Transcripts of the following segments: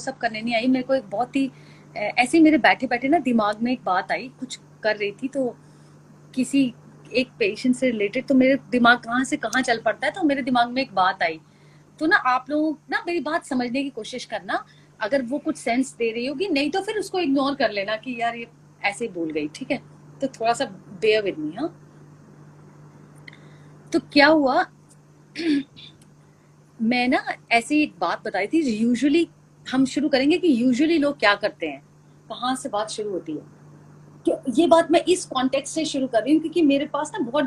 सब करने नहीं आई। मेरे को एक बहुत ही ऐसे ही मेरे बैठे बैठे ना दिमाग में एक बात आई, कुछ कर रही थी तो किसी एक पेशेंट से रिलेटेड, तो मेरे दिमाग कहाँ से कहाँ चल पड़ता है, तो मेरे दिमाग में एक बात आई। तो ना आप लोग ना मेरी बात समझने की कोशिश करना, अगर वो कुछ सेंस दे रही होगी, नहीं तो फिर उसको इग्नोर कर लेना कि यार ये ऐसे ही बोल गई, ठीक है। तो थोड़ा सा बेयर विद मी। हाँ, तो क्या हुआ मैं ना ऐसी एक बात बताई थी। यूजुअली हम शुरू करेंगे कि यूजुअली लोग क्या करते हैं, कहाँ से बात शुरू होती है। कि ये बात मैं इस कॉन्टेक्स्ट से शुरू कर रही हूँ क्योंकि मेरे पास ना बहुत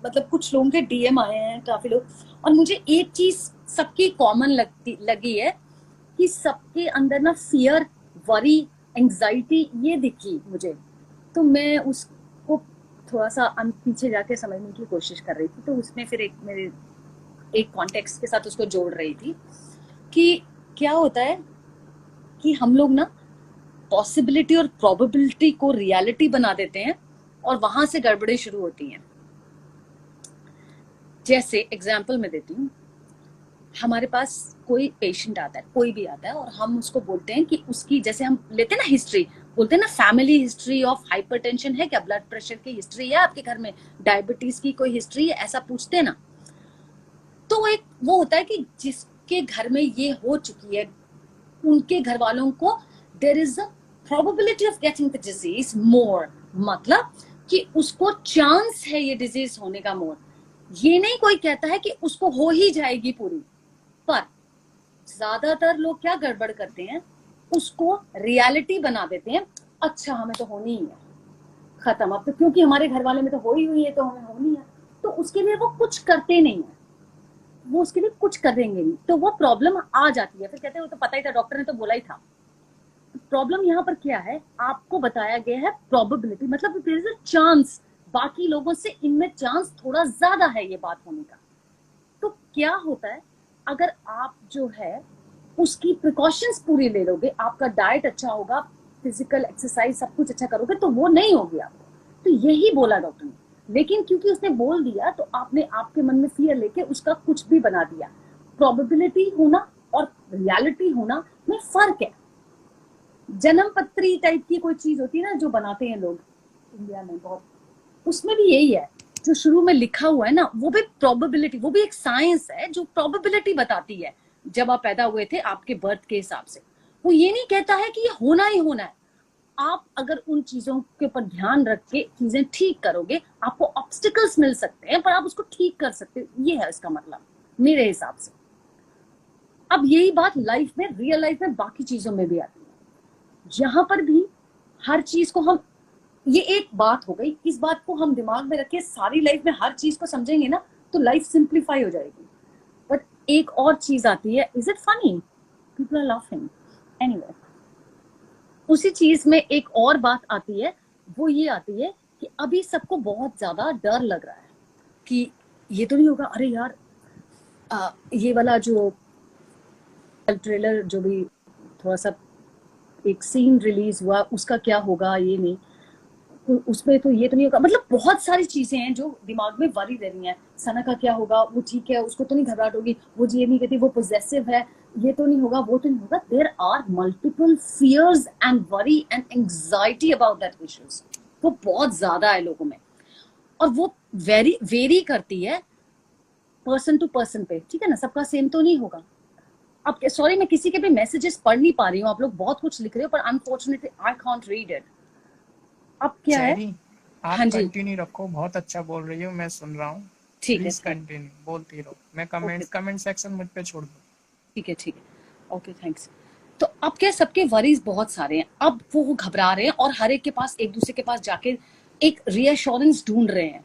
मतलब कुछ लोगों के डीएम आए हैं, काफी लोग, और मुझे एक चीज सबकी कॉमन लगी है कि सबके अंदर ना फियर, वरी, एंजाइटी ये दिखी मुझे। तो मैं उसको थोड़ा सा पीछे जाके समझने की कोशिश कर रही थी। तो उसमें फिर एक मेरे एक कॉन्टेक्स्ट के साथ उसको जोड़ रही थी कि क्या होता है कि हम लोग ना पॉसिबिलिटी और प्रोबेबिलिटी को रियलिटी बना देते हैं और वहां से गड़बड़े शुरू होती हैं। जैसे एग्जाम्पल मैं देती हूँ, हमारे पास कोई पेशेंट आता है, कोई भी आता है, और हम उसको बोलते हैं कि उसकी, जैसे हम लेते हैं ना हिस्ट्री, बोलते हैं ना फैमिली हिस्ट्री ऑफ हाइपरटेंशन है क्या, ब्लड प्रेशर की हिस्ट्री है आपके घर में, डायबिटीज की कोई हिस्ट्री है, ऐसा पूछते हैं ना। तो एक वो होता है कि जिसके घर में ये हो चुकी है उनके घर वालों को there is a probability of getting the disease more, मतलब कि उसको चांस है ये डिजीज होने का मोर। ये नहीं कोई कहता है कि उसको हो ही जाएगी पूरी, पर ज्यादातर लोग क्या गड़बड़ करते हैं, उसको रियलिटी बना देते हैं। अच्छा हमें तो होनी ही है, खत्म, अब तो क्योंकि हमारे घर वाले में तो हो ही हुई है तो हमें होनी है। तो उसके लिए वो कुछ करते नहीं है, वो उसके लिए कुछ करेंगे नहीं, तो वो प्रॉब्लम आ जाती है। फिर कहते हैं वो तो पता ही था, डॉक्टर ने तो बोला ही था। प्रॉब्लम यहाँ पर क्या है, आपको बताया गया है प्रोबेबिलिटी, मतलब देयर इज अ चांस, बाकी लोगों से इनमें चांस थोड़ा ज्यादा है ये बात होने का। तो क्या होता है, अगर आप जो है उसकी प्रिकॉशंस पूरी ले लोगे, आपका डाइट अच्छा होगा, फिजिकल एक्सरसाइज सब कुछ अच्छा करोगे, तो वो नहीं होगी आपको। तो यही बोला डॉक्टर ने, लेकिन क्योंकि उसने बोल दिया तो आपने आपके मन में फियर लेके उसका कुछ भी बना दिया। प्रोबेबिलिटी होना और रियलिटी होना में फर्क है। जन्म पत्री टाइप की कोई चीज होती है ना जो बनाते हैं लोग इंडिया में बहुत, उसमें भी यही है, जो शुरू में लिखा हुआ है ना वो भी प्रोबेबिलिटी, वो भी एक साइंस है जो प्रोबेबिलिटी बताती है। जब आप पैदा हुए थे आपके बर्थ के हिसाब से, वो ये नहीं कहता है कि ये होना ही होना है। आप अगर उन चीजों के ऊपर ध्यान रख के चीजें ठीक करोगे, आपको ऑब्स्टिकल्स मिल सकते हैं पर आप उसको ठीक कर सकते हो, ये है इसका मतलब मेरे हिसाब से। अब यही बात लाइफ में, रियल लाइफ में बाकी चीजों में भी आती है। जहां पर भी हर चीज को हम, ये एक बात हो गई, इस बात को हम दिमाग में रखे सारी लाइफ में हर चीज को समझेंगे ना तो लाइफ सिंप्लीफाई हो जाएगी। बट एक और चीज आती है, is it funny, people are laughing, anyway. उसी चीज में एक और बात आती है, वो ये आती है कि अभी सबको बहुत ज्यादा डर लग रहा है कि ये तो नहीं होगा, अरे यार ये वाला जो ट्रेलर जो भी थोड़ा सा एक सीन रिलीज हुआ उसका क्या होगा, ये नहीं, तो उसमें तो ये तो नहीं होगा, मतलब बहुत सारी चीजें हैं जो दिमाग में वरी रह रही हैं। सना का क्या होगा, वो ठीक है, उसको तो नहीं घबराहट होगी, वो ये नहीं कहती, वो पोजेसिव है, ये तो नहीं होगा, वो तो नहीं होगा। There are multiple fears and worry and anxiety about that issues, वो बहुत ज्यादा है लोगों में, और वो वेरी करती है पर्सन टू पर्सन पे, ठीक है ना, सबका सेम तो नहीं होगा। अब सॉरी मैं किसी के भी मैसेजेस पढ़ नहीं पा रही हूँ, आप लोग बहुत कुछ लिख रहे हो पर unfortunately I can't read it. अब क्या है, चैरी, आप हाँ जी, कंटिन्यू रखो, बहुत अच्छा बोल रही हो, मैं सुन रहा हूँ। ठीक है, प्लीज कंटिन्यू बोलती रहो, मैं ओके, कमेंट सेक्शन मुझ पे छोड़ दो। ठीक है, ठीक है, ओके, थैंक्स। तो अब क्या, सबके वरीज बहुत सारे हैं, अब वो घबरा रहे हैं और हर एक के पास, एक दूसरे के पास जाके एक रीअश्योरेंस ढूंढ रहे हैं।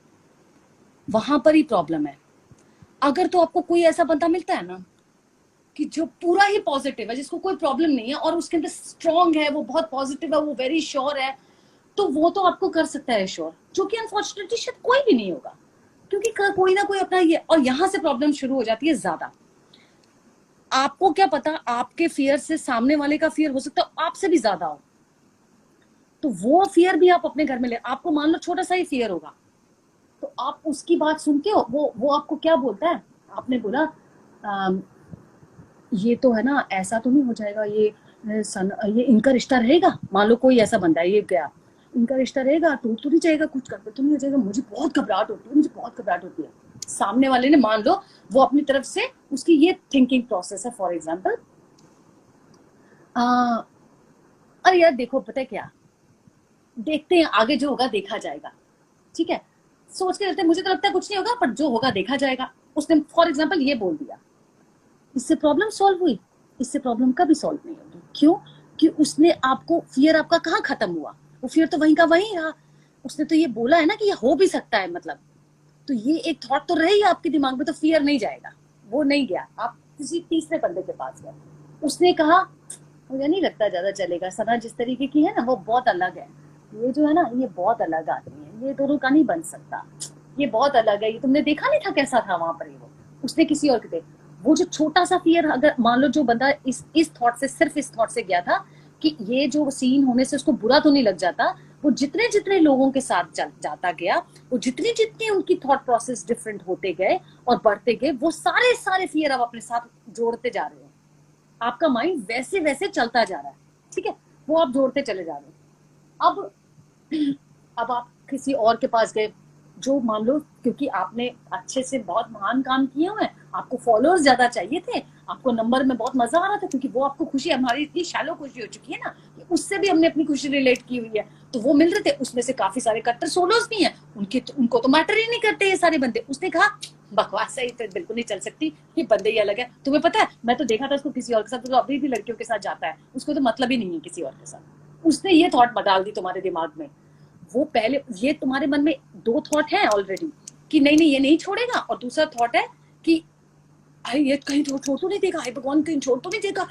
वहां पर ही प्रॉब्लम है। अगर तो आपको कोई ऐसा बंदा मिलता है ना कि जो पूरा ही पॉजिटिव है, जिसको कोई प्रॉब्लम नहीं है और उसके अंदर स्ट्रांग है, वो बहुत पॉजिटिव है, वो वेरी श्योर है, तो वो तो आपको कर सकता है श्योर, जो कि अनफॉर्चुनेटली शायद कोई भी नहीं होगा, क्योंकि कोई ना कोई अपना ये, और यहां से प्रॉब्लम शुरू हो जाती है ज्यादा। आपको क्या पता, आपके फियर से सामने वाले का फियर हो सकता है आपसे भी ज्यादा हो, तो वो फियर भी आप अपने घर में ले, आपको मान लो छोटा सा ही फियर होगा, तो आप उसकी बात सुनते हो, वो आपको क्या बोलता है, आपने बोला ये तो है ना, ऐसा तो नहीं हो जाएगा, ये इनका रिश्ता रहेगा। मान लो कोई ऐसा बंदा है, ये गया, इनका रिश्ता रहेगा, टूट तो नहीं जाएगा, कुछ गड़बड़ तो नहीं हो जाएगा, मुझे बहुत घबराहट होती है, मुझे बहुत घबराहट होती है। सामने वाले ने मान लो वो अपनी तरफ से उसकी ये थिंकिंग प्रोसेस है, फॉर एग्जाम्पल, अरे यार देखो पता है क्या, देखते हैं आगे जो होगा देखा जाएगा, ठीक है, सोच के रहते हैं, मुझे तो लगता है कुछ नहीं होगा, पर जो होगा देखा जाएगा। उसने फॉर एग्जाम्पल ये बोल दिया, इससे प्रॉब्लम सॉल्व हुई? इससे प्रॉब्लम कभी सॉल्व नहीं होगी। क्यों? कि उसने आपको, फियर आपका कहाँ खत्म हुआ, वो फियर तो वहीं का वहीं रहा। उसने तो ये बोला है ना कि ये हो भी सकता है, मतलब तो ये एक थॉट तो रही आपके दिमाग में, तो फियर नहीं जाएगा, वो नहीं गया। आप किसी तीसरे बंदे के पास गए, उसने कहा मुझे नहीं लगता ज्यादा चलेगा, सना जिस तरीके की है ना वो बहुत अलग है, ये जो है ना ये बहुत अलग आदमी है, ये दोनों का नहीं बन सकता, ये बहुत अलग है, ये तुमने देखा नहीं था कैसा था वहां पर, ये वो उसने किसी और के थे। वो जो छोटा सा फियर, अगर मान लो जो बंदा इस थॉट से, सिर्फ इस थॉट से गया था कि ये जो सीन होने से उसको बुरा तो नहीं लग जाता, वो जितने जितने लोगों के साथ जाता गया, वो जितनी जितनी उनकी थॉट प्रोसेस डिफरेंट होते गए और बढ़ते गए, वो सारे सारे फियर आप अपने साथ जोड़ते जा रहे हो। आपका माइंड वैसे वैसे चलता जा रहा है, ठीक है, वो आप जोड़ते चले जा रहे हो। अब आप किसी और के पास गए, जो मान लो क्योंकि आपने अच्छे से बहुत महान काम किए हुए हैं, आपको फॉलोअर्स ज्यादा चाहिए थे, आपको नंबर में बहुत मजा आ रहा था, क्योंकि वो आपको खुशी, हमारी इतनी शैलो खुशी हो चुकी है ना कि उससे भी हमने अपनी खुशी रिलेट की हुई है, तो वो मिल रहे थे। उसमें से काफी सारे कट्टर सोलोर्स भी हैं, उनको तो मैटर ही नहीं करते ये सारे बंदे। उसने कहा बकवास है, तो बिल्कुल नहीं चल सकती, ये बंदे ही अलग है। तुम्हें पता है मैं तो देखा था उसको किसी और के साथ, तो अभी भी लड़कियों के साथ जाता है, उसको तो मतलब ही नहीं है किसी और के साथ। उसने ये थॉट डाल दी तुम्हारे दिमाग में। वो पहले, ये तुम्हारे मन में दो थॉट है ऑलरेडी कि नहीं नहीं ये नहीं छोड़ेगा, और दूसरा थॉट है कि अरे ये कहीं छोड़ तो नहीं देगा, हाय भगवान कहीं छोड़ तो नहीं देगा,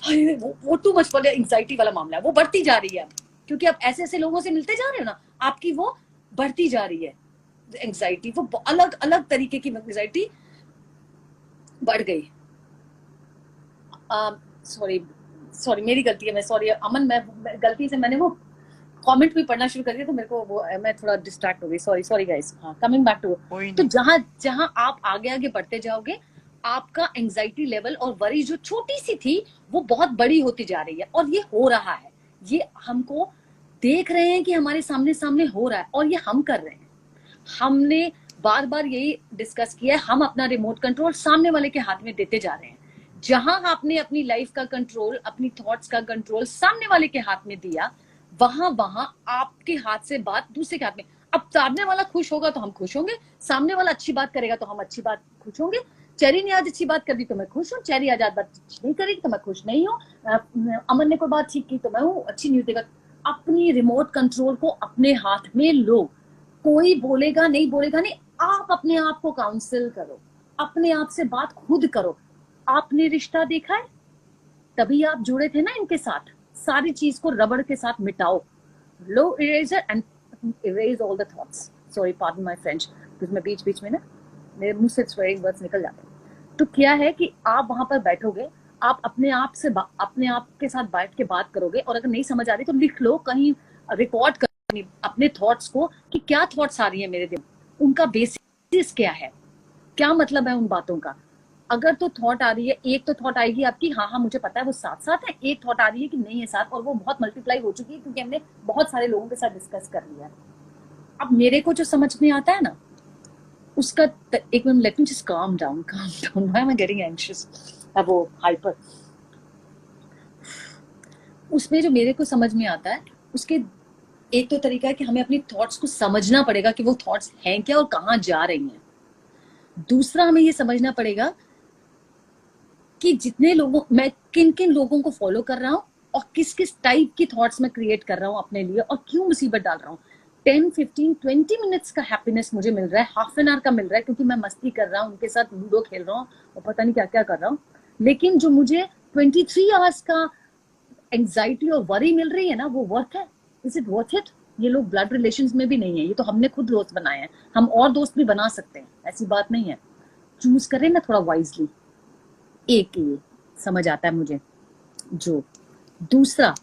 हाय वो टू मच फॉर एंग्जाइटी वाला मामला है, वो बढ़ती जा रही है, क्योंकि आप ऐसे ऐसे लोगों से मिलते जा रहे हो ना, आपकी वो बढ़ती जा रही है एंग्जाइटी, वो अलग अलग तरीके की एंग्जाइटी बढ़ गई। सॉरी सॉरी मेरी गलती है, मैं सॉरी अमन, मैं गलती से मैंने वो कमेंट भी पढ़ना शुरू कर दिया, तो मेरे को वो मैं थोड़ा डिस्ट्रैक्ट हो गई, सॉरी सॉरी गाइस। हाँ, कमिंग बैक टू, कोई तो नहीं। जहां जहां आप आगे आगे बढ़ते जाओगे, आपका एंजाइटी लेवल और वरी जो छोटी सी थी वो बहुत बड़ी होती जा रही है, और ये हो रहा है, ये हमको देख रहे हैं कि हमारे सामने सामने हो रहा है, और ये हम कर रहे हैं। हमने बार बार यही डिस्कस किया है, हम अपना रिमोट कंट्रोल सामने वाले के हाथ में देते जा रहे हैं। जहां आपने अपनी लाइफ का कंट्रोल, अपनी थॉट्स का कंट्रोल सामने वाले के हाथ में दिया, वहां वहां आपके हाथ से बात दूसरे के हाथ में। अब सामने वाला खुश होगा तो हम खुश होंगे, सामने वाला अच्छी बात करेगा तो हम अच्छी बात खुश होंगे। चेरी ने आज अच्छी बात कर दी तो मैं खुश हूँ, चेरी आज बात नहीं करेगी तो मैं खुश नहीं हूँ, अमन ने कोई बात ठीक की तो मैं हूँ अच्छी न्यूज देगा। अपनी रिमोट कंट्रोल को अपने हाथ में लो, कोई बोलेगा नहीं बोलेगा नहीं, आप अपने आप को काउंसिल करो, अपने आप से बात खुद करो। आपने रिश्ता देखा है, तभी आप जुड़े थे ना इनके साथ, सारी चीज को रबड़ के साथ मिटाओ, लो eraser and erase all the thoughts. Sorry pardon my French, क्योंकि मैं बीच बीच में ना मेरे मुंह से स्वेरिंग वर्ड्स निकल जाते हैं। तो क्या है कि आप वहां पर बैठोगे, आप अपने आप से अपने आप के साथ बैठ के बात करोगे, और अगर नहीं समझ आ रही तो लिख लो कहीं, रिकॉर्ड करो अपने थॉट्स को कि क्या थॉट्स आ रही है मेरे दिमाग, उनका बेसिस क्या है, क्या मतलब है उन बातों का। अगर तो थॉट आ रही है, एक तो थॉट आएगी आपकी हाँ हाँ मुझे पता है वो साथ साथ है, एक थॉट आ रही है कि नहीं है साथ, और वो बहुत मल्टीप्लाई हो चुकी है क्योंकि हमने बहुत सारे लोगों के साथ डिस्कस कर लिया है। अब मेरे को जो समझ में आता है ना उसका, एक minute, let me just calm down, why am I getting anxious, अब वो हाइपर, उसमें जो मेरे को समझ में आता है उसके एक तो तरीका है कि हमें अपनी थॉट्स को समझना पड़ेगा कि वो थॉट्स हैं क्या और कहाँ जा रही हैं। दूसरा हमें ये समझना पड़ेगा कि जितने लोगों, मैं किन किन लोगों को फॉलो कर रहा हूँ और किस किस टाइप की थॉट्स मैं क्रिएट कर रहा हूँ अपने लिए, और क्यों मुसीबत डाल रहा हूँ। 10, 15, 20 मिनट्स का हैप्पीनेस मुझे मिल रहा है, हाफ एन आवर का मिल रहा है क्योंकि मैं मस्ती कर रहा हूँ, उनके साथ लूडो खेल रहा हूँ और पता नहीं क्या क्या कर रहा हूँ। लेकिन जो मुझे 23 आवर्स का एंग्जाइटी और वरी मिल रही है ना, वो वर्थ है? Is it worth it? ये लोग ब्लड रिलेशंस में भी नहीं है, ये तो हमने खुद दोस्त बनाए हैं, हम और दोस्त भी बना सकते हैं, ऐसी बात नहीं है। चूज करें ना थोड़ा वाइजली, एक ये समझ आता है मुझे। जो दूसरा,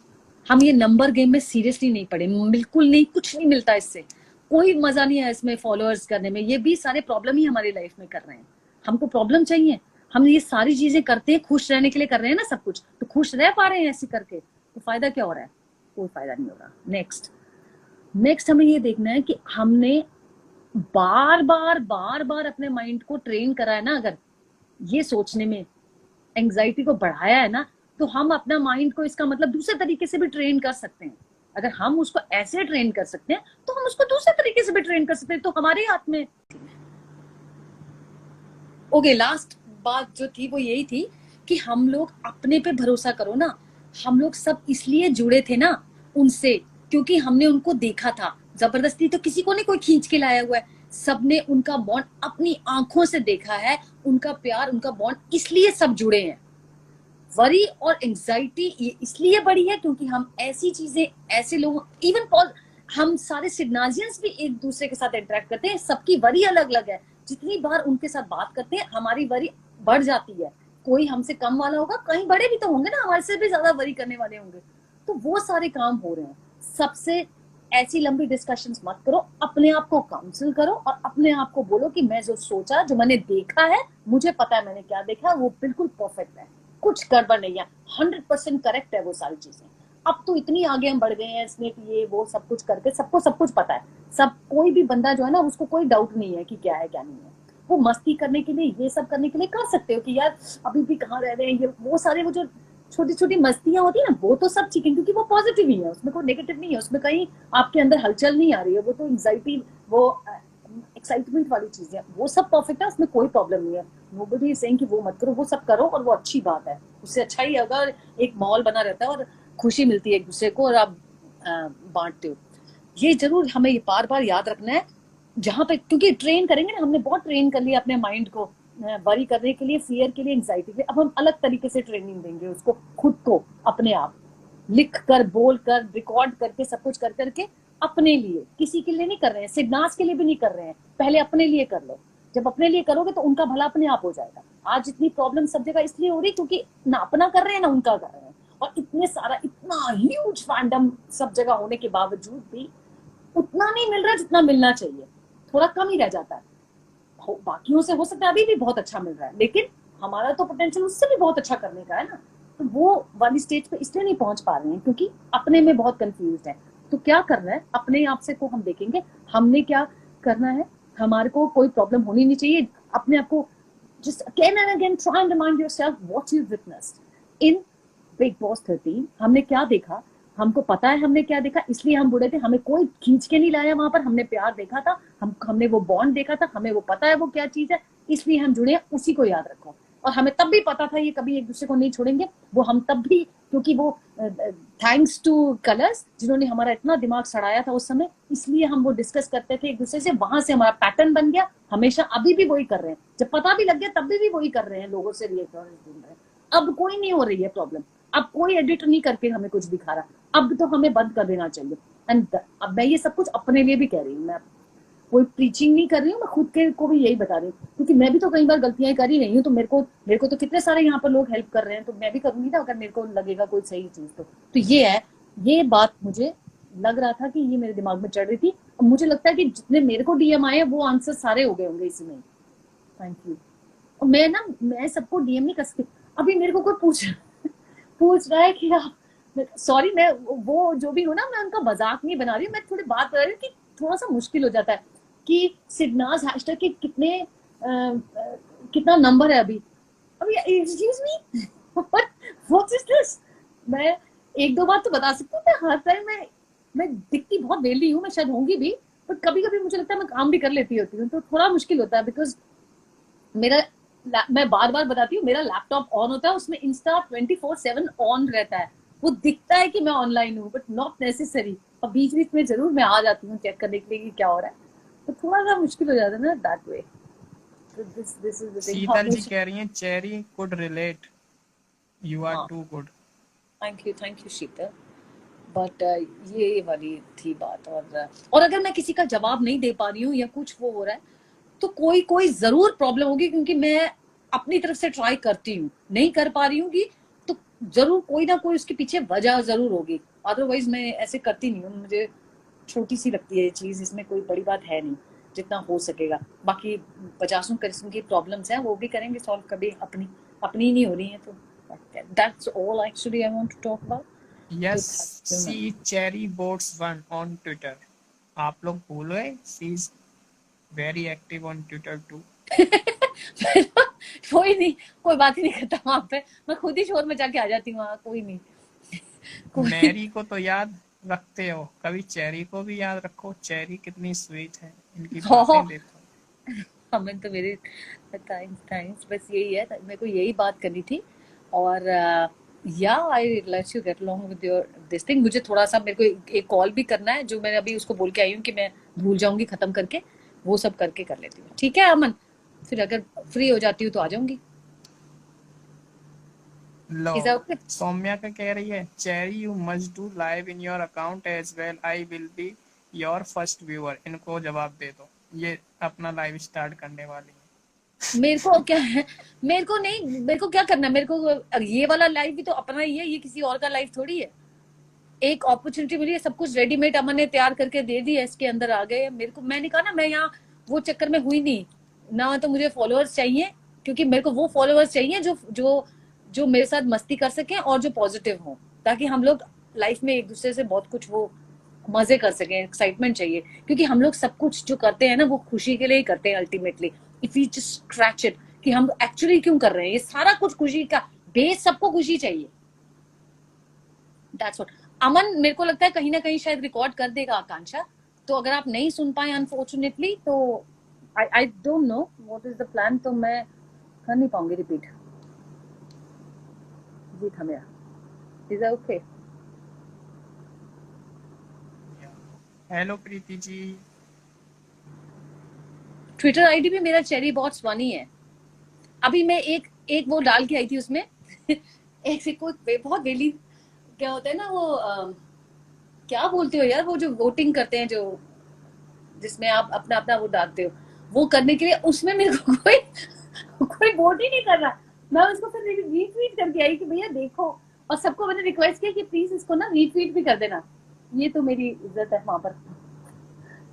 हम ये नंबर गेम में सीरियसली नहीं पड़े, बिल्कुल नहीं, कुछ नहीं मिलता इससे, कोई मजा नहीं है इसमें फॉलोअर्स करने में, ये भी सारे प्रॉब्लम ही हमारी लाइफ में कर रहे हैं। हमको प्रॉब्लम चाहिए, हम ये सारी चीजें करते हैं, खुश रहने के लिए कर रहे हैं ना सब कुछ, तो खुश रह पा रहे हैं ऐसे करके, तो फायदा क्या हो रहा है? कोई फायदा नहीं हो रहा। नेक्स्ट हमें ये देखना है कि हमने बार बार अपने माइंड को ट्रेन करा है ना, अगर ये सोचने में एंजाइटी को बढ़ाया है ना, तो हम अपना माइंड को इसका मतलब दूसरे तरीके से भी ट्रेन कर सकते हैं। अगर हम उसको ऐसे ट्रेन कर सकते हैं तो हम उसको दूसरे तरीके से भी ट्रेन कर सकते हैं, तो हमारे हाथ में। ओके, लास्ट बात जो थी वो यही थी कि हम लोग अपने पे भरोसा करो ना। हम लोग सब इसलिए जुड़े थे ना उनसे, क्योंकि हमने उनको देखा था। जबरदस्ती तो किसी को नहीं कोई खींच के लाया हुआ है, सबने उनका बॉन्ड अपनी आंखों से देखा है, उनका प्यार, उनका बॉन्ड, इसलिए सब जुड़े हैं। वरी और एंजाइटी ये इसलिए बढ़ी है क्योंकि हम ऐसी चीजें, ऐसे लोग, इवन हम सारे सिग्नाजियंस भी एक दूसरे के साथ इंटरेक्ट करते हैं, सबकी वरी अलग अलग है। जितनी बार उनके साथ बात करते हैं हमारी वरी बढ़ जाती है। कोई हमसे कम वाला होगा, कहीं बड़े भी तो होंगे ना, हमारे से भी ज्यादा वरी करने वाले होंगे। तो वो सारे काम हो रहे हैं। सबसे ऐसी लंबी डिस्कशंस मत करो, अपने आप को काउंसिल करो और अपने आप को बोलो कि मैं जो सोचा, जो मैंने देखा है, मुझे पता है मैंने क्या देखा है, वो बिल्कुल परफेक्ट है, कुछ गड़बड़ नहीं है, 100% करेक्ट है वो सारी चीजें। अब तो इतनी आगे हम बढ़ गए हैं, स्नेप ये वो सब कुछ करके सबको सब कुछ पता है। सब कोई भी बंदा जो है ना, उसको कोई डाउट नहीं है कि क्या है क्या नहीं है। वो मस्ती करने के लिए, ये सब करने के लिए कर सकते हो कि यार अभी भी कहाँ रह रहे हैं, ये वो सारे वो जो छोटी छोटी मस्तियां होती है ना, वो तो सब ठीक है क्योंकि वो पॉजिटिव ही है, उसमें कोई नेगेटिव नहीं है, उसमें कहीं आपके अंदर हलचल नहीं आ रही है, वो तो एंजाइटी, वो एक्साइटमेंट वाली चीज है, वो सब परफेक्ट है, उसमें कोई प्रॉब्लम नहीं है। नोबडी इज सेइंग कि वो मत करो, वो सब करो और वो अच्छी बात है। उससे अच्छा ही अगर एक माहौल बना रहता है और खुशी मिलती है एक दूसरे को और आप बांटते हो। ये जरूर हमें ये बार बार याद रखना है जहां पे, क्योंकि ट्रेन करेंगे ना, हमने बहुत ट्रेन कर लिया अपने माइंड को वरी करने के लिए, फियर के लिए, एंजाइटी के लिए। अब हम अलग तरीके से ट्रेनिंग देंगे उसको, खुद को, अपने आप, लिख कर, बोल कर, रिकॉर्ड करके, सब कुछ कर करके, अपने लिए, किसी के लिए नहीं कर रहे हैं, सिग्नास के लिए भी नहीं कर रहे हैं, पहले अपने लिए कर लो। जब अपने लिए करोगे तो उनका भला अपने आप हो जाएगा। आज इतनी प्रॉब्लम सब जगह इसलिए हो रही क्योंकि ना अपना कर रहे हैं ना उनका कर रहे हैं, और इतने सारा, इतना ह्यूज फैंडम सब जगह होने के बावजूद भी उतना नहीं मिल रहा जितना मिलना चाहिए, थोड़ा कम ही रह जाता है। बाकियों से हो सकता है अभी भी बहुत अच्छा मिल रहा है, लेकिन हमारा तो पोटेंशियल उससे भी बहुत अच्छा करने का है ना। तो वो वाली स्टेज पे इसलिए नहीं पहुंच पा रहे हैं क्योंकि अपने में बहुत कंफ्यूज है। तो क्या करना है, अपने आप से को हम देखेंगे, हमने क्या करना है, हमारे को कोई प्रॉब्लम होनी नहीं चाहिए। अपने आप को just again and again try and remind yourself what you witnessed in Big Boss 13। हमने क्या देखा, हमको पता है हमने क्या देखा, इसलिए हम बुरे थे, हमें कोई खींच के नहीं लाया वहां पर, हमने प्यार देखा था, हमने वो बॉन्ड देखा था, हमें वो पता है वो क्या चीज है, इसलिए हम जुड़े हैं, उसी को याद रखो। और हमें तब भी पता था ये कभी एक दूसरे को नहीं छोड़ेंगे, वो हम तब भी, क्योंकि वो थैंक्स टू कलर्स जिन्होंने हमारा इतना दिमाग सड़ाया था उस समय, इसलिए हम वो डिस्कस करते थे एक दूसरे से, वहां से हमारा पैटर्न बन गया, हमेशा अभी भी वही कर रहे हैं, जब पता भी लग गया तब भी वही कर रहे हैं, लोगों से रिएक्शन ढूंढ रहे हैं। अब कोई नहीं हो रही है प्रॉब्लम, अब कोई एडिट नहीं करके हमें कुछ दिखा रहा, अब तो हमें बंद कर देना चाहिए। एंड अब मैं ये सब कुछ अपने लिए भी कह रही हूँ, मैं कोई प्रीचिंग नहीं कर रही हूँ, मैं खुद के को भी यही बता रही हूँ, क्योंकि मैं भी तो कई बार गलतियां कर ही रही हूँ, तो मेरे को तो कितने सारे यहाँ पर लोग हेल्प कर रहे हैं, तो मैं भी करूंगी ना अगर मेरे को लगेगा कोई सही चीज। तो ये है, ये बात मुझे लग रहा था कि ये मेरे दिमाग में चढ़ रही थी, और मुझे लगता है कि जितने मेरे को डीएम आए वो आंसर सारे हो गए होंगे इसी में। Thank you. और मैं सबको डीएम नहीं कर सकती। अभी मेरे को कोई पूछ रहा है कि आप, सॉरी, मैं वो जो भी हूँ ना, मैं उनका मजाक नहीं बना रही हूँ, मैं थोड़ी बात कर रही हूँ कि थोड़ा सा मुश्किल हो जाता है कि सिग्नास हैशटैग के कितना नंबर है अभी excuse me, what is this. मैं एक दो बार तो बता सकती हूँ, मैं हर टाइम मैं दिखती बहुत वेली हूँ, मैं शायद होंगी भी, बट कभी कभी मुझे लगता है मैं काम भी कर लेती होती हूँ, तो थोड़ा मुश्किल होता है, बिकॉज मेरा, मैं बार बार बताती हूँ, मेरा लैपटॉप ऑन होता है, उसमें इंस्टा 24/7 ऑन रहता है, वो दिखता है कि मैं ऑनलाइन हूँ, बट नॉट नेसेसरी, और बीच बीच में जरूर मैं आ जाती हूँ चेक करने के लिए कि क्या हो रहा है, तो थोड़ा सा मुश्किल हो जाता है ना that way. This is the thing. Sheetal ji कह रही हैं Cherry could relate, you are हाँ, too good. Thank you Sheetal. But ये वाली थी बात। और अगर मैं किसी का जवाब नहीं दे पा रही हूँ या कुछ वो हो रहा है, तो कोई कोई जरूर प्रॉब्लम होगी, क्योंकि मैं अपनी तरफ से ट्राई करती हूँ, नहीं कर पा रही हूँ तो जरूर कोई ना कोई उसके पीछे वजह जरूर होगी, अदरवाइज मैं ऐसे करती नहीं हूँ, मुझे छोटी सी लगती है ये चीज, इसमें कोई बड़ी बात है नहीं। जितना हो सकेगा। बाकी 50 किस्म की प्रॉब्लम्स हैं, वो भी करेंगे सॉल्व, कभी अपनी अपनी नहीं हो रही है तो that's all actually I want to talk about. तो Yes, thank you see Cherry Boats One on Twitter. आप लोग भूल गए? She is very active on Twitter too. कोई नहीं, कोई बात ही नहीं करता वहां पे, मैं खुद ही शोर में जाके आ जाती हूँ वहां, कोई नहीं कोई। मैरी को तो याद रखते हो, कभी चेरी को भी याद रखो। चेरी कितनी स्वीट है, इनकी बातें देखो। हमें तो मेरे थैंक्स थैंक्स, बस यही है, मेरे को यही बात करनी थी। और या I let you get along with your this thing. मुझे थोड़ा सा, मेरे को एक कॉल भी करना है जो मैंने अभी उसको बोल के आई हूँ कि मैं भूल जाऊंगी खत्म करके, वो सब करके कर लेती हूँ, ठीक है अमन? फिर अगर फ्री हो जाती हूँ तो आ जाऊंगी। लो, इज दैट ओके? सौम्या का कह रही है Cherry you must do live in your account as well, I will be your first viewer. इनको जवाब दे दो, ये अपना लाइव स्टार्ट करने वाली है। मेरे को क्या है, मेरे को नहीं, मेरे को क्या करना है, मेरे को ये वाला लाइफ भी तो अपना ही है, ये किसी और का लाइफ थोड़ी है। एक अपॉर्चुनिटी मिली है, सब कुछ रेडीमेड अमन ने तैयार करके दे दिया, इसके अंदर आ गए मेरे को। मैंने कहा ना, मैं यहाँ वो चक्कर में हुई नहीं ना, तो मुझे फॉलोअर्स चाहिए, क्योंकि मेरे को वो फॉलोअर्स चाहिए जो जो जो मेरे साथ मस्ती कर सके और जो पॉजिटिव हो, ताकि हम लोग लाइफ में एक दूसरे से बहुत कुछ वो मजे कर सके, एक्साइटमेंट चाहिए। क्योंकि हम लोग सब कुछ जो करते हैं ना, वो खुशी के लिए ही करते हैं ultimately. If you just scratch it कि हम एक्चुअली क्यों कर रहे हैं, ये सारा कुछ खुशी का बेस, सबको खुशी चाहिए। That's what. अमन मेरे को लगता है कहीं ना कहीं शायद रिकॉर्ड कर देगा आकांक्षा, तो अगर आप नहीं सुन पाए अनफॉर्चुनेटली तो I don't know what is the plan, तो मैं कर नहीं पाऊंगी रिपीट। जी था मेरा, is that okay? Hello Preeti ji. Twitter ID भी मेरा चेरी बॉट्स वन ही है। अभी मैं एक एक वो डाल के आई थी उसमें एक से कोई बहुत वेली, क्या होता है ना वो क्या बोलते हो यार, वो जो वोटिंग करते हैं, जो जिसमें आप अपना अपना वो डालते हो, वो करने के लिए उसमें मेरे को कोई कोई वोट ही नहीं कर रहा। मैं उसको फिर रीट्वीट करके आई कि भैया देखो, और सबको मैंने रिक्वेस्ट किया कि प्लीज इसको ना रीट्वीट भी कर देना। ये तो मेरी इज्जत है वहां पर,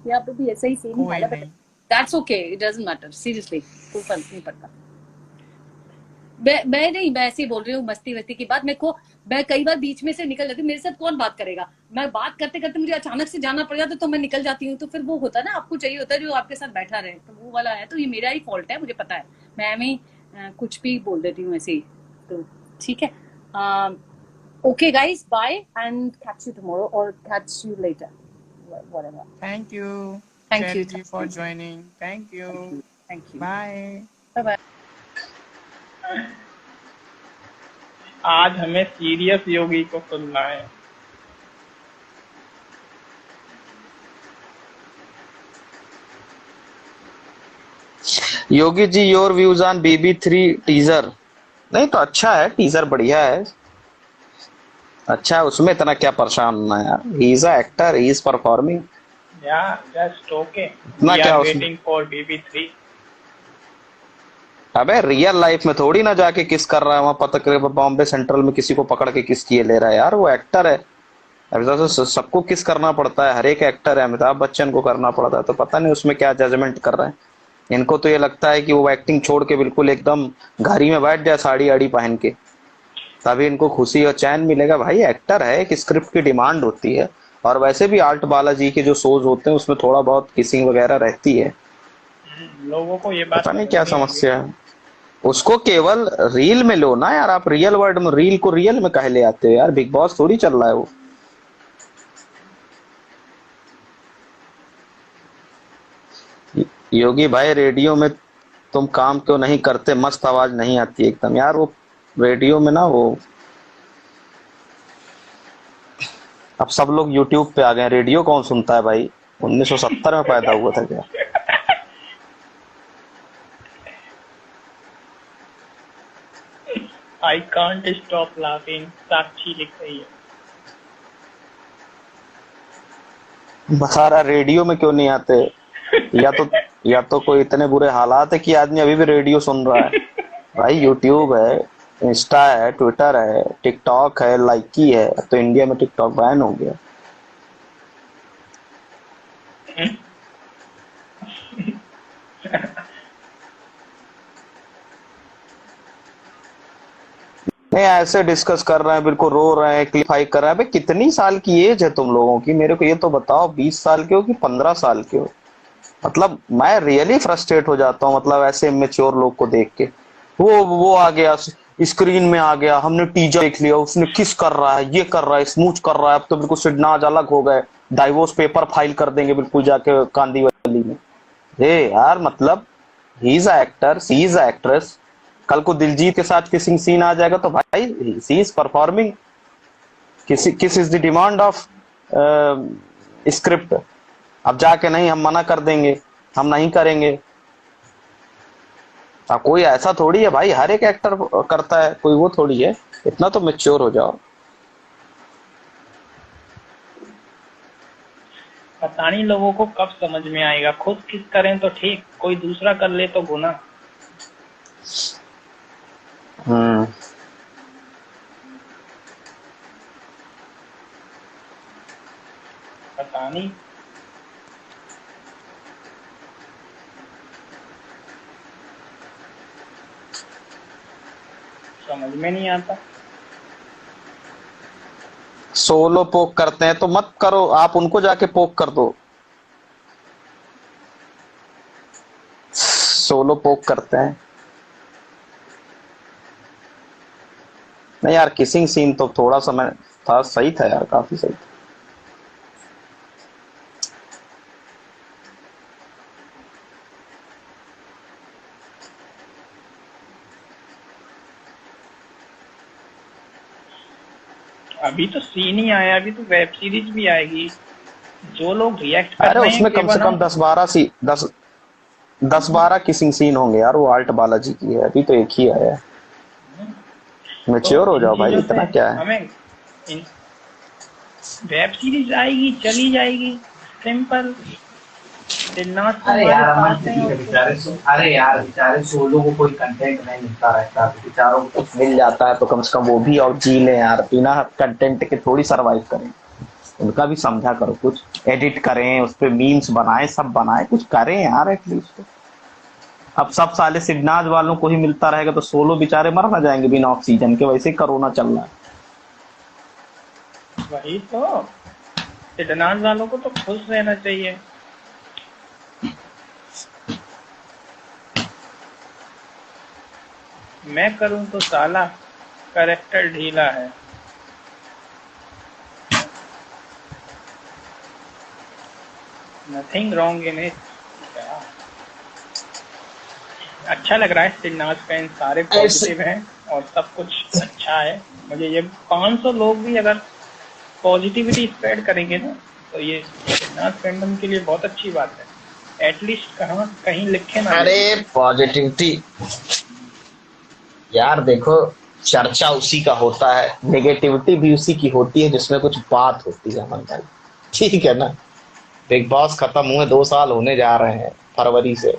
यहाँ पे भी ऐसा ही सेम ही कोई हाल है, बट नहीं। That's okay, it doesn't matter, seriously कोई फर्क नहीं पड़ता। मैं नहीं, मैं ऐसे ही बोल रही हूँ मस्ती वस्ती की बात। मेरे को, मैं कई बार बीच में से निकल जाती हूँ, मेरे साथ कौन बात करेगा, मैं बात करते करते मुझे अचानक से जाना पड़ जाता तो मैं निकल जाती हूँ। तो फिर वो होता है ना, आपको चाहिए होता है जो आपके साथ बैठा रहे, तो वो वाला है, तो ये मेरा ही फॉल्ट है, मुझे पता है। मैं भी कुछ भी बोल देती हूँ ऐसे ही, तो ठीक है। Okay guys, bye and catch you tomorrow और catch you later, whatever. Thank you thank Cherry you, ji for joining. Thank you. Thank you, thank you, bye. Bye bye. आज हमें सीरियस योगी को सुनना है। Yogi ji, your views on BB3 teaser? नहीं तो अच्छा है, टीजर बढ़िया है, अच्छा है, उसमें इतना क्या परेशान होना है यार, ही is a actor, he is performing, Yeah, just okay. इतना We are क्या उसमें। waiting for BB3. अबे रियल लाइफ में थोड़ी ना जाके किस कर रहा है वहां, पता करे बॉम्बे सेंट्रल में किसी को पकड़ के किस किए ले रहा है यार, वो एक्टर है। अभी तो सबको किस करना पड़ता है, हर एक एक्टर है, अमिताभ बच्चन को करना पड़ता है, तो पता नहीं उसमें क्या जजमेंट कर रहे हैं। इनको तो ये लगता है कि वो एक्टिंग छोड़ के बिल्कुल एकदम घर ही में बैठ जाए साड़ी आड़ी पहन के, तभी इनको खुशी और चैन मिलेगा। भाई एक्टर है, एक स्क्रिप्ट की डिमांड होती है, और वैसे भी आर्ट बालाजी के जो शोज होते हैं उसमें थोड़ा बहुत किसिंग वगैरह रहती है, लोगों को ये बात पता नहीं समझ क्या नहीं आई है। समस्या है। उसको केवल रील में लो ना यार, आप रियल वर्ल्ड में रील को रियल में कहे ले आते हो यार, बिग बॉस थोड़ी चल रहा है वो। योगी भाई, रेडियो में तुम काम क्यों नहीं करते, मस्त आवाज नहीं आती एकदम यार, वो रेडियो में ना वो, अब सब लोग यूट्यूब पे आ गए, रेडियो कौन सुनता है भाई, 1970 में पैदा हुआ था क्या। I can't stop laughing. साक्षी लिख रही है। बता रहा रेडियो में क्यों नहीं आते, या तो कोई इतने बुरे हालात है कि आदमी अभी भी रेडियो सुन रहा है। भाई यूट्यूब है, इंस्टा है, ट्विटर है, टिकटॉक है, लाइकी है, तो इंडिया में टिकटॉक बैन हो गया। नहीं ऐसे डिस्कस कर रहे हैं, बिल्कुल रो रहे हैं, क्लिफाई कर रहे हैं। भाई कितनी साल की एज है तुम लोगों की, मेरे को ये तो बताओ, 20 साल के हो कि 15 साल के हो? मतलब मैं रियली फ्रस्ट्रेट हो जाता हूँ, मतलब ऐसे मेच्योर लोग को देख के। वो आ गया, स्क्रीन में आ गया, हमने टीजर देख लिया, उसने किस कर रहा है, ये कर रहा है, स्मूच कर रहा है, अब तो बिल्कुल सिडनाज अलग हो गए, डाइवोर्स पेपर फाइल कर देंगे बिल्कुल जाके कांदीवली में। ए यार मतलब, he is a actor, she is a actress. कल को दिलजीत के साथ किसिंग सीन आ जाएगा तो भाई सी इज परफॉर्मिंग, किस is the demand of script. अब जाके नहीं हम मना कर देंगे, हम नहीं करेंगे। कोई ऐसा थोड़ी है भाई, हर एक एक्टर करता है, कोई वो थोड़ी है। इतना तो मेच्योर हो जाओ। पता नहीं लोगों को कब समझ में आएगा, खुद किस करें तो ठीक, कोई दूसरा कर ले तो गुनाह। हम्म। पता नहीं। समझ में नहीं आता। सोलो पोक करते हैं तो मत करो, आप उनको जाके पोक कर दो। सोलो पोक करते हैं। नहीं यार, किसिंग सीन तो थोड़ा समय था, सही था यार, काफी सही था। अभी तो सीन ही आया, अभी तो वेब सीरीज भी आएगी। जो लोग रिएक्ट कर अरे रहे हैं उसमें कम से केवल कम हम। 10-12 किसिंग सीन होंगे यार, वो आल्ट बालाजी की है, अभी तो एक ही आया है। तो मैच्योर हो इन जाओ भाई, चीजों से इतना क्या है। हमें इन वेब सीरीज आएगी, चली जाएगी, सिंपल। दिलनाथ को अरे हमारे यार अमन पास है जी और के कुछ बेचारे अरे यार बेचारे सोलो को कोई कंटेंट नहीं मिलता रहता, तो बेचारों को कुछ मिल जाता है तो कम से कम वो भी और जी ले यार, बिना कंटेंट के थोड़ी सरवाइव करें। उनका भी समझा करो, कुछ एडिट करें, उस पे मीम्स बनाएं, सब बनाएं, कुछ करें यार एटलीस्ट। अब सब साले सिडनाज वालों को ही मिलता रहेगा तो सोलो बेचारे मर ना जाएंगे बिना ऑक्सीजन के, वैसे ही कोरोना चल रहा है। वही तो। सिडनाज वालों को तो खुश रहना चाहिए। मैं करूं तो साला करेक्टर ढीला है। Nothing wrong in it. अच्छा लग रहा है, सिडनाज फैंस सारे ऐसे पॉजिटिव हैं और सब कुछ अच्छा है। मुझे ये 500 लोग भी अगर पॉजिटिविटी स्प्रेड करेंगे ना, तो ये सिडनाज फैंडम के लिए बहुत अच्छी बात है। एटलीस्ट कहाँ कहीं लिखे ना अरे मिले। पॉजिटिविटी यार देखो, चर्चा उसी का होता है, नेगेटिविटी भी उसी की होती है जिसमें कुछ बात होती है अमन भाई। ठीक है ना। बिग बॉस खत्म हुए 2 साल होने जा रहे हैं फरवरी से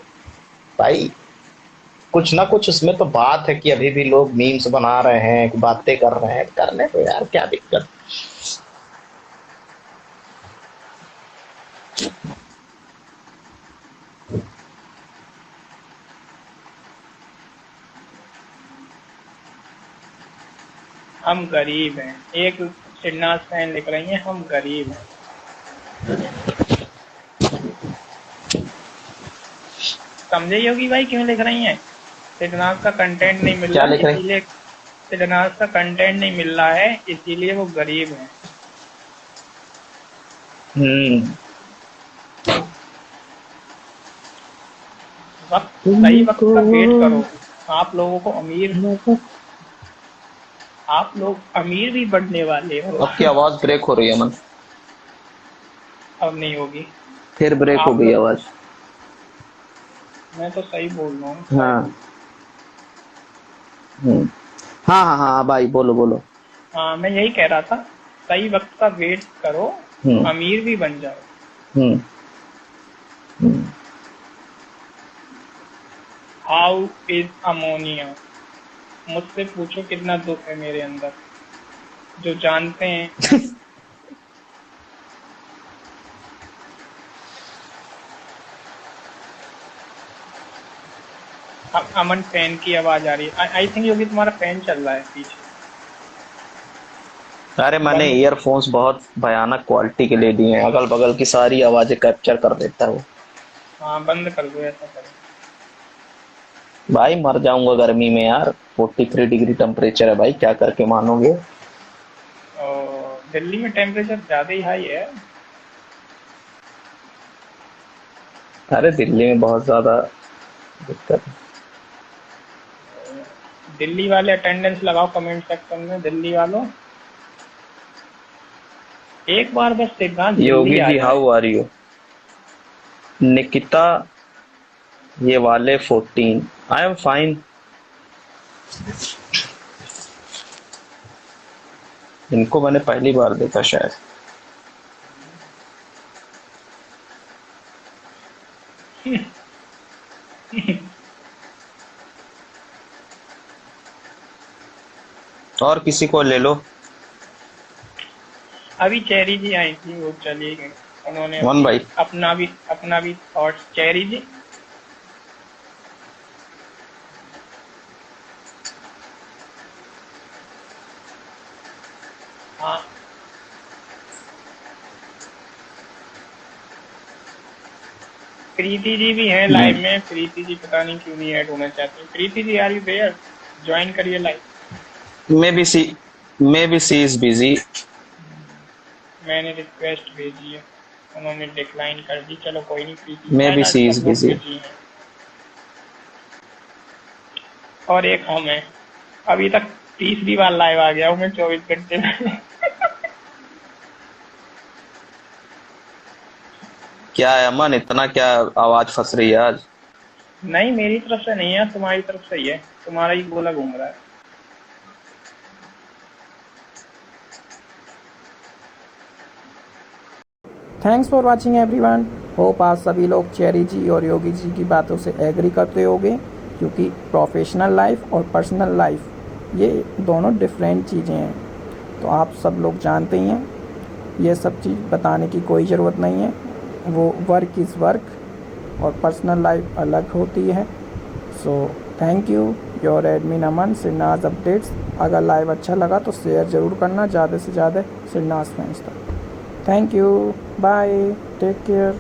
भाई, कुछ ना कुछ उसमें तो बात है कि अभी भी लोग मीम्स बना रहे हैं, बातें कर रहे हैं, करने को यार क्या दिक्कत। हम गरीब हैं, एक सिडनाज फैन लिख रही हैं, हम गरीब हैं। समझे योगी भाई क्यों लिख रही हैं? सिडनाज का कंटेंट नहीं मिल क्या रहा है लिख रहे इसीलिए। सिडनाज का कंटेंट नहीं मिल रहा है इसीलिए वो गरीब हैं। हम्म। सही वक्त का वेट करो। आप लोगों को आप लोग अमीर भी बनने वाले हो। आपकी आवाज ब्रेक हो रही है अमन, अब नहीं होगी। फिर ब्रेक हो आप गई लोग, आवाज। मैं तो सही बोल रहा हूँ। हाँ। हम्म। हाँ हाँ हाँ भाई, बोलो बोलो। हाँ, मैं यही कह रहा था, सही वक्त का वेट करो, हम्म। अमीर भी बन जाओ। Hmm. Hmm. How is ammonia? मुझसे पूछो कितना दुख है मेरे अंदर। जो जानते हैं अमन फैन की आवाज आ रही है। आई थिंक योगी तुम्हारा फैन चल रहा है पीछे। अरे मैंने बंद। ईयरफोन्स बहुत भयानक क्वालिटी के ले दिए हैं, अगल बगल की सारी आवाजें कैप्चर कर देता है वो। हाँ बंद कर दो, ऐसा करो। भाई मर जाऊंगा गर्मी में यार, 43 डिग्री टेम्परेचर है भाई, क्या करके मानोगे। और दिल्ली में टेम्परेचर ज्यादा ही हाई है। अरे दिल्ली में बहुत ज्यादा दिक्कत है। दिल्ली वाले अटेंडेंस लगाओ कमेंट सेक्शन में, दिल्ली वालों एक बार बस सिद्धांत दिल्ली योगी आ जी जाए। How are you. निकिता ये वाले 14, आई एम फाइन। इनको मैंने पहली बार देखा शायद। और किसी को ले लो। अभी चेरी जी आई थी, वो चली गई। उन्होंने वन भाई अपना भी थॉट्स। चेरी जी हाँ, प्रीति जी भी है लाइव में। प्रीति जी पता नहीं क्यों नहीं ऐड होना चाहती। Preeti ji are you there, join करिए live. May be she is busy. मैंने रिक्वेस्ट भेजी है, उन्होंने डिक्लाइन कर दी। चलो कोई नहीं, प्रीति मे बी शायद आज सी सब इज लोग बिजी। busy हैं। और एक हम है, अभी तक तीसरी बार लाइव आ गया हूँ मैं 24 घंटे में। क्या है अमन, इतना क्या आवाज फंस रही है आज। नहीं मेरी तरफ से नहीं है, तुम्हारी तरफ से ही है। तुम्हारा ही गोला घूम रहा है। Thanks for watching everyone. Hope आज सभी लोग चेरी जी और योगी जी की बातों से एग्री करते होंगे, क्योंकि प्रोफेशनल लाइफ और पर्सनल लाइफ ये दोनों डिफरेंट चीज़ें हैं। तो आप सब लोग जानते ही हैं, ये सब चीज़ बताने की कोई ज़रूरत नहीं है। वो वर्क इज़ वर्क और पर्सनल लाइफ अलग होती है। So thank you your admin Aman, सिरनाज अपडेट्स। अगर लाइव अच्छा लगा तो शेयर ज़रूर करना ज़्यादा से ज़्यादा सिरनाज फ्रेंड्स तक। Thank you, bye, take care.